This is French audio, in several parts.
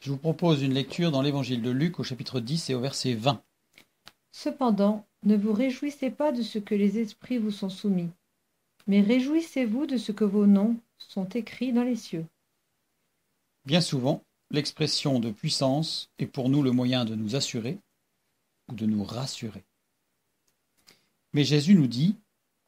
Je vous propose une lecture dans l'évangile de Luc au chapitre 10 et au verset 20. Cependant, ne vous réjouissez pas de ce que les esprits vous sont soumis, mais réjouissez-vous de ce que vos noms sont écrits dans les cieux. Bien souvent, l'expression de puissance est pour nous le moyen de nous assurer ou de nous rassurer. Mais Jésus nous dit,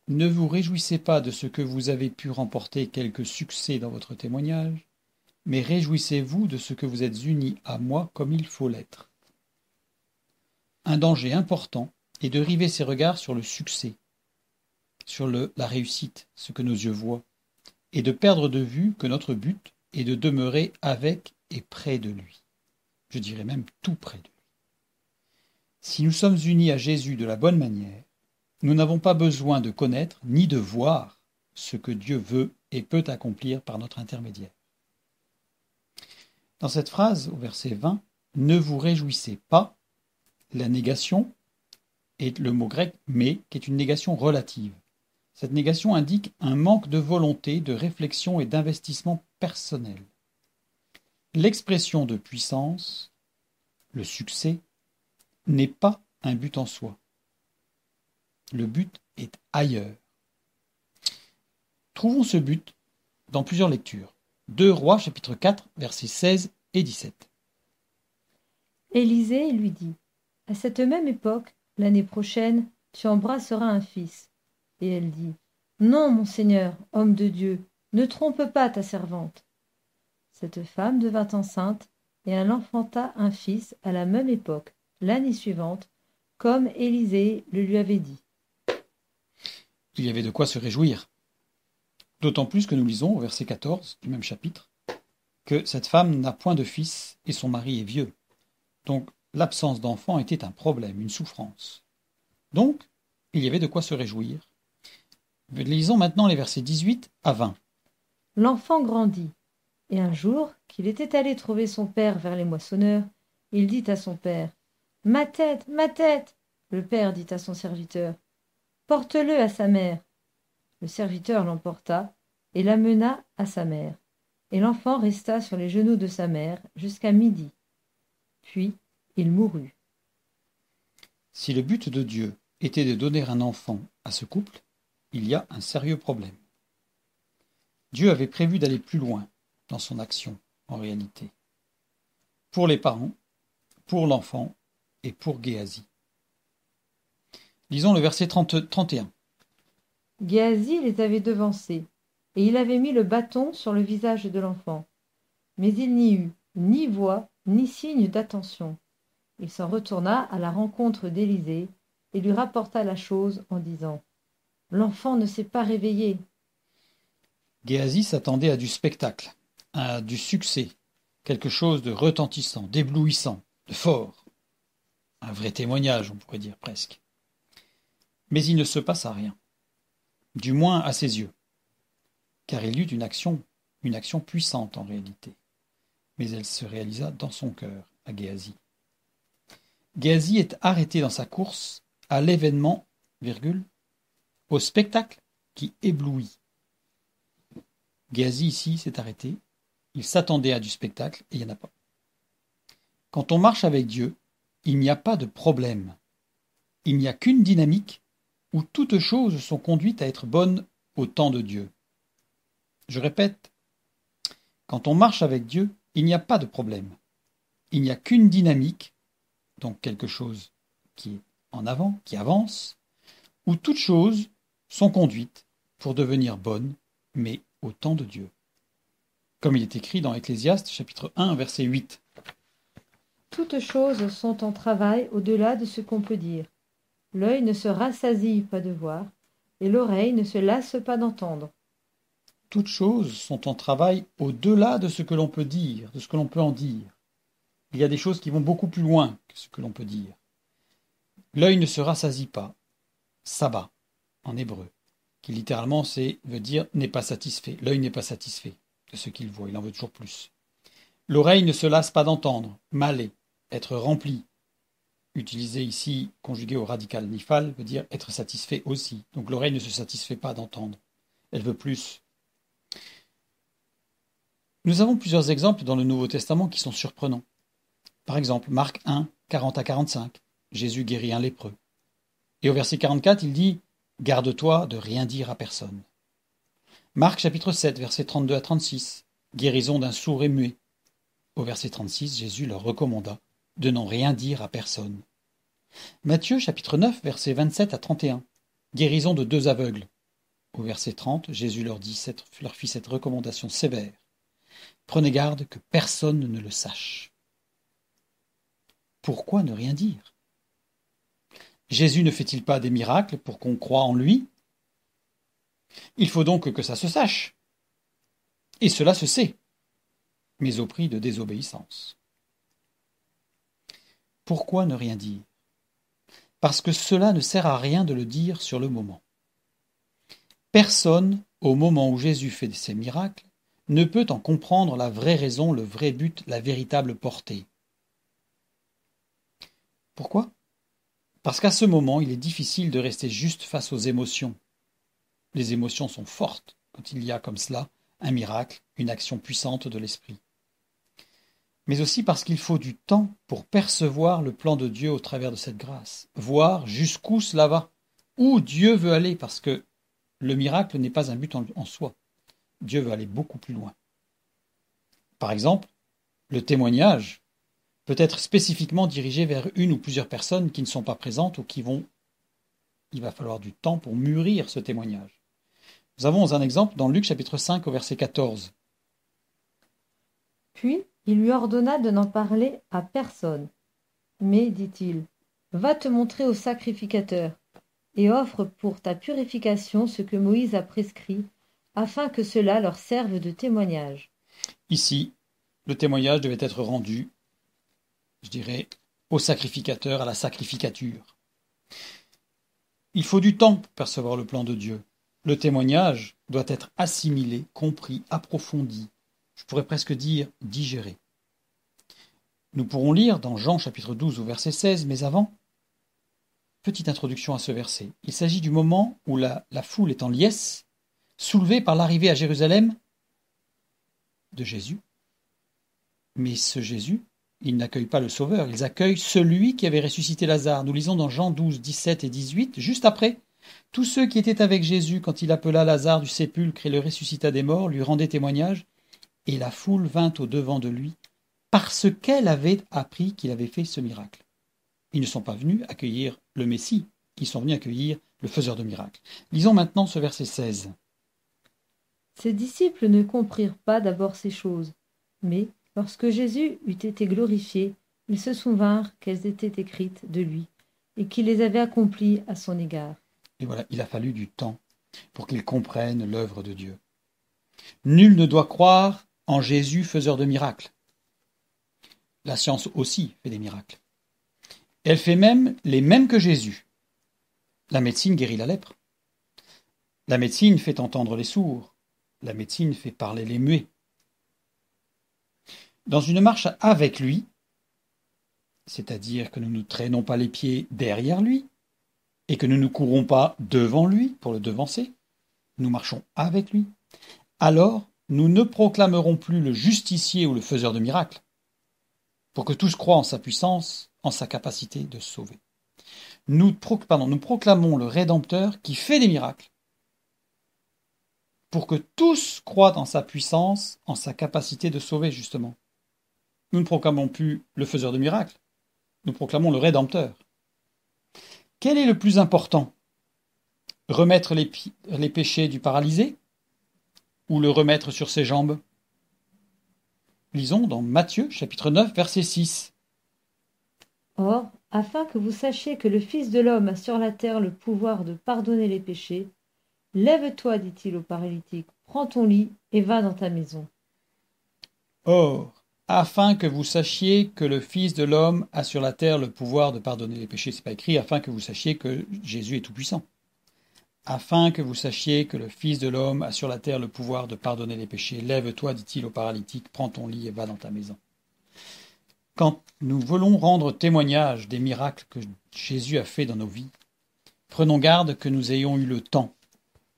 ne vous réjouissez pas de ce que vous avez pu remporter quelques succès dans votre témoignage, mais réjouissez-vous de ce que vous êtes unis à moi comme il faut l'être. Un danger important est de river ses regards sur le succès, sur la réussite, ce que nos yeux voient, et de perdre de vue que notre but est de demeurer avec et près de lui. Je dirais même tout près de lui. Si nous sommes unis à Jésus de la bonne manière, nous n'avons pas besoin de connaître ni de voir ce que Dieu veut et peut accomplir par notre intermédiaire. Dans cette phrase, au verset 20, ne vous réjouissez pas, la négation est le mot grec mais, qui est une négation relative. Cette négation indique un manque de volonté, de réflexion et d'investissement personnel. L'expression de puissance, le succès, n'est pas un but en soi. Le but est ailleurs. Trouvons ce but dans plusieurs lectures. 2 Rois, chapitre 4, versets 16 et 17. Élisée lui dit, « À cette même époque, l'année prochaine, tu embrasseras un fils. » Et elle dit, « Non, mon Seigneur, homme de Dieu, ne trompe pas ta servante. » Cette femme devint enceinte et elle enfanta un fils à la même époque, l'année suivante, comme Élisée le lui avait dit. Il y avait de quoi se réjouir. D'autant plus que nous lisons au verset 14 du même chapitre que cette femme n'a point de fils et son mari est vieux. Donc l'absence d'enfant était un problème, une souffrance. Donc il y avait de quoi se réjouir. Lisons maintenant les versets 18 à 20. L'enfant grandit, et un jour qu'il était allé trouver son père vers les moissonneurs, il dit à son père, « Ma tête, ma tête !» Le père dit à son serviteur, « Porte-le à sa mère. » Le serviteur l'emporta et l'amena à sa mère. Et l'enfant resta sur les genoux de sa mère jusqu'à midi. Puis il mourut. Si le but de Dieu était de donner un enfant à ce couple, il y a un sérieux problème. Dieu avait prévu d'aller plus loin dans son action, en réalité. Pour les parents, pour l'enfant et pour Géasi. Lisons le verset 31. Géasi les avait devancés, et il avait mis le bâton sur le visage de l'enfant. Mais il n'y eut ni voix, ni signe d'attention. Il s'en retourna à la rencontre d'Élisée et lui rapporta la chose en disant, « L'enfant ne s'est pas réveillé. » Géasi s'attendait à du spectacle, à du succès, quelque chose de retentissant, d'éblouissant, de fort. Un vrai témoignage, on pourrait dire presque. Mais il ne se passa rien, du moins à ses yeux, car il y eut une action puissante en réalité, mais elle se réalisa dans son cœur, à Géasi. Géasi est arrêté dans sa course à l'événement, au spectacle qui éblouit. Géasi ici s'est arrêté, il s'attendait à du spectacle et il n'y en a pas. Quand on marche avec Dieu, il n'y a pas de problème. Il n'y a qu'une dynamique où toutes choses sont conduites à être bonnes au temps de Dieu. Je répète, quand on marche avec Dieu, il n'y a pas de problème. Il n'y a qu'une dynamique, donc quelque chose qui est en avant, qui avance, où toutes choses sont conduites pour devenir bonnes, mais au temps de Dieu. Comme il est écrit dans Ecclésiaste, chapitre 1, verset 8. Toutes choses sont en travail au-delà de ce qu'on peut dire. L'œil ne se rassasie pas de voir, et l'oreille ne se lasse pas d'entendre. Toutes choses sont en travail au-delà de ce que l'on peut dire, de ce que l'on peut en dire. Il y a des choses qui vont beaucoup plus loin que ce que l'on peut dire. L'œil ne se rassasie pas, sabbat, en hébreu, qui littéralement veut dire n'est pas satisfait. L'œil n'est pas satisfait de ce qu'il voit, il en veut toujours plus. L'oreille ne se lasse pas d'entendre, malé, être rempli. Utilisé ici, conjugué au radical nifal, veut dire être satisfait aussi. Donc l'oreille ne se satisfait pas d'entendre, elle veut plus. Nous avons plusieurs exemples dans le Nouveau Testament qui sont surprenants. Par exemple, Marc 1, 40 à 45, Jésus guérit un lépreux. Et au verset 44, il dit « Garde-toi de rien dire à personne ». Marc chapitre 7, versets 32 à 36, guérison d'un sourd et muet. Au verset 36, Jésus leur recommanda de n'en rien dire à personne. Matthieu chapitre 9, versets 27 à 31, guérison de 2 aveugles. Au verset 30, Jésus leur fit cette recommandation sévère. Prenez garde que personne ne le sache. Pourquoi ne rien dire? Jésus ne fait-il pas des miracles pour qu'on croie en lui? Il faut donc que ça se sache. Et cela se sait, mais au prix de désobéissance. Pourquoi ne rien dire? Parce que cela ne sert à rien de le dire sur le moment. Personne, au moment où Jésus fait ses miracles, ne peut en comprendre la vraie raison, le vrai but, la véritable portée. Pourquoi? Parce qu'à ce moment, il est difficile de rester juste face aux émotions. Les émotions sont fortes quand il y a comme cela un miracle, une action puissante de l'esprit. Mais aussi parce qu'il faut du temps pour percevoir le plan de Dieu au travers de cette grâce, voir jusqu'où cela va, où Dieu veut aller, parce que le miracle n'est pas un but en soi. Dieu veut aller beaucoup plus loin. Par exemple, le témoignage peut être spécifiquement dirigé vers une ou plusieurs personnes qui ne sont pas présentes ou il va falloir du temps pour mûrir ce témoignage. Nous avons un exemple dans Luc chapitre 5 au verset 14. Puis il lui ordonna de n'en parler à personne. Mais, dit-il, va te montrer au sacrificateur et offre pour ta purification ce que Moïse a prescrit, afin que cela leur serve de témoignage. Ici, le témoignage devait être rendu, je dirais, au sacrificateur, à la sacrificature. Il faut du temps pour percevoir le plan de Dieu. Le témoignage doit être assimilé, compris, approfondi, je pourrais presque dire digéré. Nous pourrons lire dans Jean chapitre 12 au verset 16, mais avant, petite introduction à ce verset. Il s'agit du moment où la foule est en liesse, soulevée par l'arrivée à Jérusalem de Jésus. Mais ce Jésus, ils n'accueillent pas le Sauveur, ils accueillent celui qui avait ressuscité Lazare. Nous lisons dans Jean 12, 17 et 18, juste après. Tous ceux qui étaient avec Jésus quand il appela Lazare du sépulcre et le ressuscita des morts lui rendaient témoignage, et la foule vint au-devant de lui parce qu'elle avait appris qu'il avait fait ce miracle. Ils ne sont pas venus accueillir le Messie, ils sont venus accueillir le faiseur de miracles. Lisons maintenant ce verset 16. Ses disciples ne comprirent pas d'abord ces choses, mais lorsque Jésus eut été glorifié, ils se souvinrent qu'elles étaient écrites de lui et qu'il les avait accomplies à son égard. Et voilà, il a fallu du temps pour qu'ils comprennent l'œuvre de Dieu. Nul ne doit croire en Jésus faiseur de miracles. La science aussi fait des miracles. Elle fait même les mêmes que Jésus. La médecine guérit la lèpre. La médecine fait entendre les sourds. La médecine fait parler les muets. Dans une marche avec lui, c'est-à-dire que nous ne traînons pas les pieds derrière lui et que nous ne courons pas devant lui pour le devancer, nous marchons avec lui, alors nous ne proclamerons plus le justicier ou le faiseur de miracles, pour que tous croient en sa puissance, en sa capacité de sauver. Nous proclamons le Rédempteur qui fait des miracles, pour que tous croient en sa puissance, en sa capacité de sauver, justement. Nous ne proclamons plus le faiseur de miracles, nous proclamons le Rédempteur. Quel est le plus important? Remettre les péchés du paralysé ou le remettre sur ses jambes? Lisons dans Matthieu, chapitre 9, verset 6. Or, afin que vous sachiez que le Fils de l'homme a sur la terre le pouvoir de pardonner les péchés, lève-toi, dit-il au paralytique, prends ton lit et va dans ta maison. Or, afin que vous sachiez que le Fils de l'homme a sur la terre le pouvoir de pardonner les péchés, c'est pas écrit afin que vous sachiez que Jésus est tout-puissant. Afin que vous sachiez que le Fils de l'homme a sur la terre le pouvoir de pardonner les péchés, lève-toi, dit-il au paralytique, prends ton lit et va dans ta maison. Quand nous voulons rendre témoignage des miracles que Jésus a faits dans nos vies, prenons garde que nous ayons eu le temps,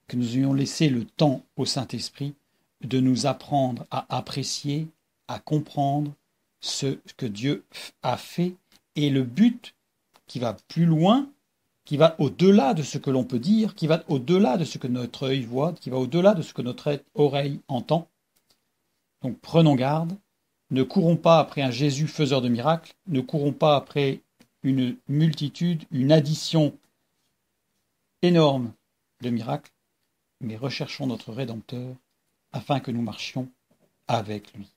que nous ayons laissé le temps au Saint-Esprit de nous apprendre à apprécier, à comprendre ce que Dieu a fait et le but qui va plus loin, qui va au-delà de ce que l'on peut dire, qui va au-delà de ce que notre œil voit, qui va au-delà de ce que notre oreille entend. Donc prenons garde, ne courons pas après un Jésus faiseur de miracles, ne courons pas après une multitude, une addition énorme de miracles, mais recherchons notre Rédempteur afin que nous marchions avec lui.